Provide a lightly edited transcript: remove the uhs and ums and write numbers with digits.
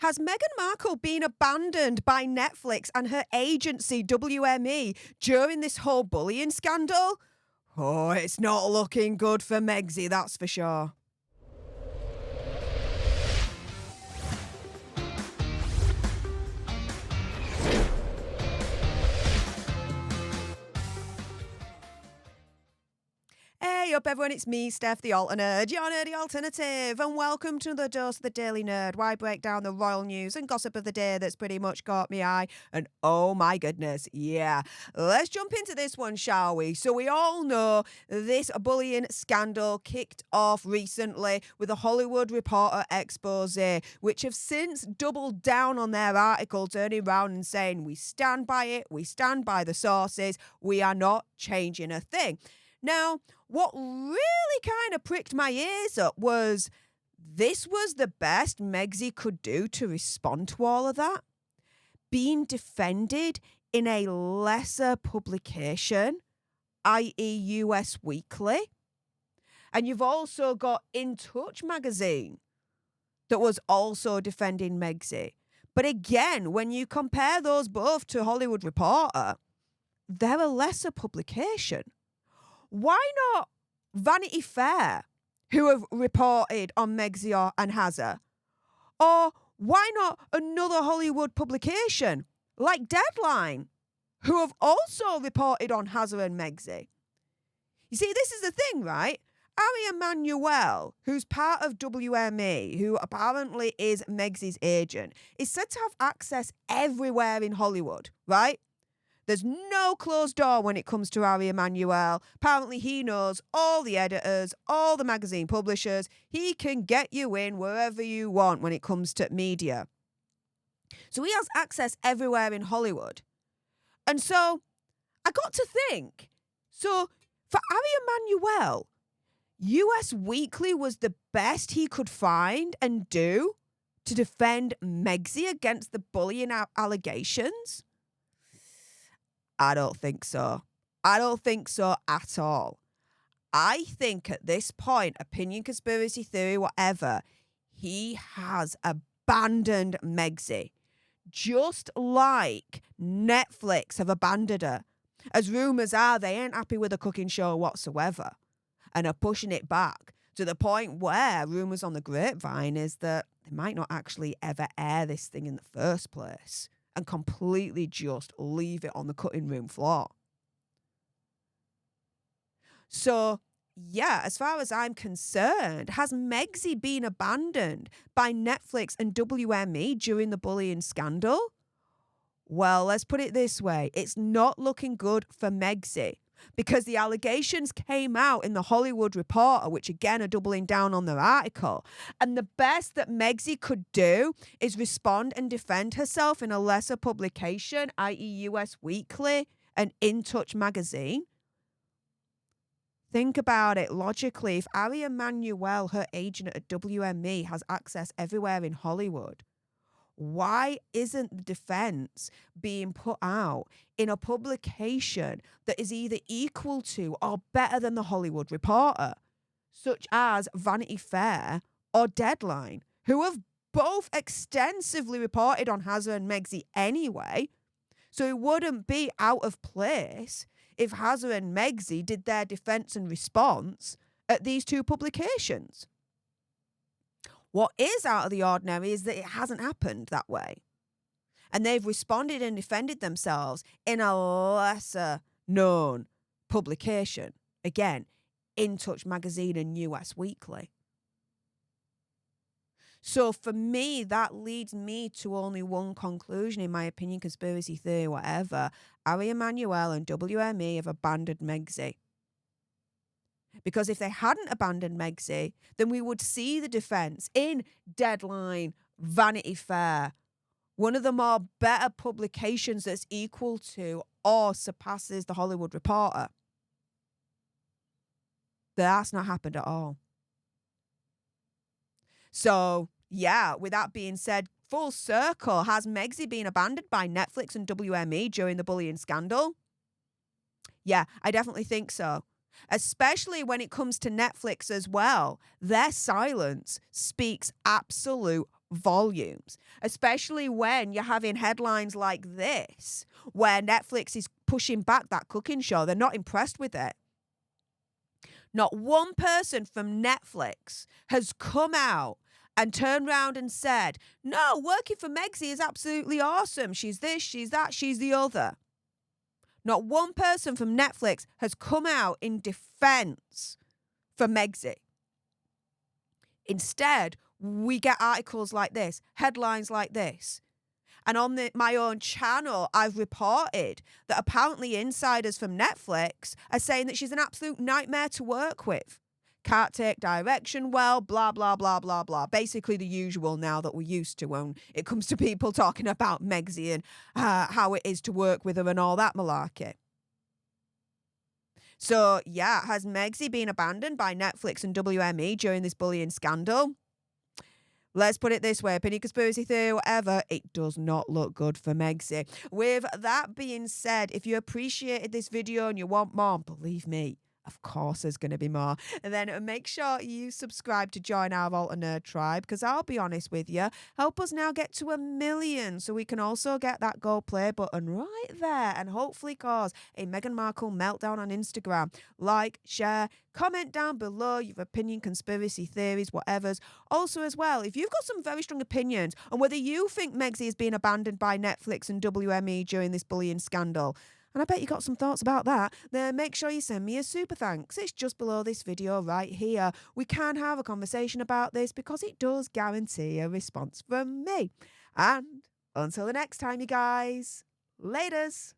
Has Meghan Markle been abandoned by Netflix and her agency WME during this whole bullying scandal? Oh, it's not looking good for Megsy, that's for sure. Hey up everyone, it's me, Stef The Alter Nerd, your nerdy alternative, and welcome to another dose of the Daily Nerd, where I break down the royal news and gossip of the day that's pretty much caught me eye, and oh my goodness, yeah. Let's jump into this one, shall we? So we all know this bullying scandal kicked off recently with a Hollywood Reporter expose, which have since doubled down on their article, turning around and saying, we stand by it, we stand by the sources, we are not changing a thing. Now, what really kind of pricked my ears up was this was the best Megsy could do to respond to all of that. Being defended in a lesser publication, i.e. US Weekly. And you've also got In Touch magazine that was also defending Megsy. But again, when you compare those both to Hollywood Reporter, they're a lesser publication. Why not Vanity Fair, who have reported on Megsy and Hazza? Or why not another Hollywood publication like Deadline, who have also reported on Hazza and Megsy? You see, this is the thing, right? Harry and Meghan, who's part of WME, who apparently is Megsy's agent, is said to have access everywhere in Hollywood, right? There's no closed door when it comes to Harry and Meghan. Apparently he knows all the editors, all the magazine publishers. He can get you in wherever you want when it comes to media. So he has access everywhere in Hollywood. And so I got to think, so for Harry and Meghan, US Weekly was the best he could find and do to defend Megsy against the bullying allegations? I don't think so. I don't think so at all. I think at this point, opinion, conspiracy theory, whatever, he has abandoned Megsy. Just like Netflix have abandoned her. As rumours are, they ain't happy with the cooking show whatsoever and are pushing it back to the point where rumours on the grapevine is that they might not actually ever air this thing in the first place and completely just leave it on the cutting room floor. So, yeah, as far as I'm concerned, has Megsy been abandoned by Netflix and WME during the bullying scandal? Well, let's put it this way. It's not looking good for Megsy because the allegations came out in the Hollywood Reporter, which again are doubling down on their article. And the best that Megsy could do is respond and defend herself in a lesser publication, i.e. US Weekly and In Touch magazine. Think about it logically. If Harry and Meghan, her agent at WME, has access everywhere in Hollywood, why isn't the defense being put out in a publication that is either equal to or better than the Hollywood Reporter, such as Vanity Fair or Deadline, who have both extensively reported on Hazza and Megsy anyway? So it wouldn't be out of place if Hazza and Megsy did their defense and response at these two publications. What is out of the ordinary is that it hasn't happened that way. And they've responded and defended themselves in a lesser known publication. Again, In Touch magazine and US Weekly. So for me, that leads me to only one conclusion, in my opinion, conspiracy theory, whatever. Harry and Meghan and WME have abandoned Megsy. Because if they hadn't abandoned Megsy, then we would see the defense in Deadline, Vanity Fair, one of the more better publications that's equal to or surpasses the Hollywood Reporter. That's not happened at all. So, yeah, with that being said, full circle, has Megsy been abandoned by Netflix and WME during the bullying scandal? Yeah, I definitely think so. Especially when it comes to Netflix as well. Their silence speaks absolute volumes, especially when you're having headlines like this, where Netflix is pushing back that cooking show. They're not impressed with it. Not one person from Netflix has come out and turned around and said, no, working for Megxie is absolutely awesome. She's this, she's that, she's the other. Not one person from Netflix has come out in defense for Megxie. Instead, we get articles like this, headlines like this. And on my own channel, I've reported that apparently insiders from Netflix are saying that she's an absolute nightmare to work with. Can't take direction well, blah, blah, blah, blah, blah. Basically the usual now that we're used to when it comes to people talking about Megxie and how it is to work with her and all that malarkey. So, yeah, has Megxie been abandoned by Netflix and WME during this bullying scandal? Let's put it this way, opinion, conspiracy theory, whatever, it does not look good for Megxie. With that being said, if you appreciated this video and you want more, believe me, of course there's going to be more. And then make sure you subscribe to join our Alter Nerd tribe, because I'll be honest with you, help us now get to 1 million so we can also get that gold play button right there and hopefully cause a Meghan Markle meltdown on Instagram. Like, share, comment down below your opinion, conspiracy theories, whatevers. Also as well, if you've got some very strong opinions on whether you think Megxie is being abandoned by Netflix and WME during this bullying scandal, and I bet you got some thoughts about that, then make sure you send me a super thanks. It's just below this video right here. We can have a conversation about this because it does guarantee a response from me. And until the next time, you guys, laters.